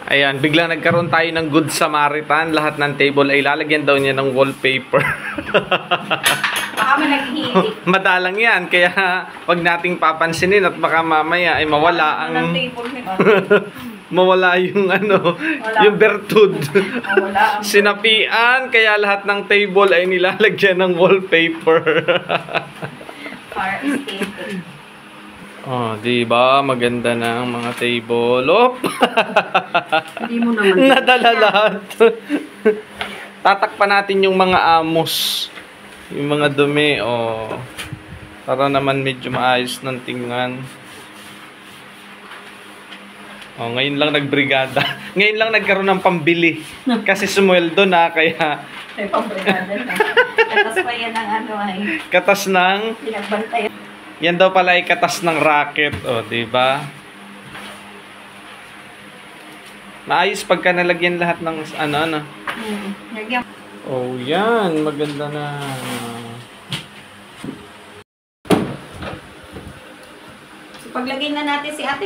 Ayan, biglang nagkaroon tayo ng Good Samaritan. Lahat ng table ay lalagyan daw niya ng wallpaper. Baka managhihilig. Madalang yan. Kaya wag nating papansinin at baka mamaya ay mawala ang... mawala yung ano, yung bertud. Sinapian. Kaya lahat ng table ay nilalagyan ng wallpaper. Para aesthetic. Oh, di ba? Maganda na ang mga table. Op! Hindi mo naman. Nadala lahat. Tatakpan natin yung mga amos. Yung mga dumi. Oh. Para naman medyo maayos ng tingnan. Oh, ngayon lang nagbrigada. Ngayon lang nagkaroon ng pambili. Kasi sumweldo na, kaya... May pambrigada na. Katas pa yan ang ano ay. Katas ng... Pinagbantay. Yan daw pala ay katas ng racket. O, diba? Maayos pagka nalagyan lahat ng ano. Oh, yan. Maganda na. So, paglagay na natin si ate.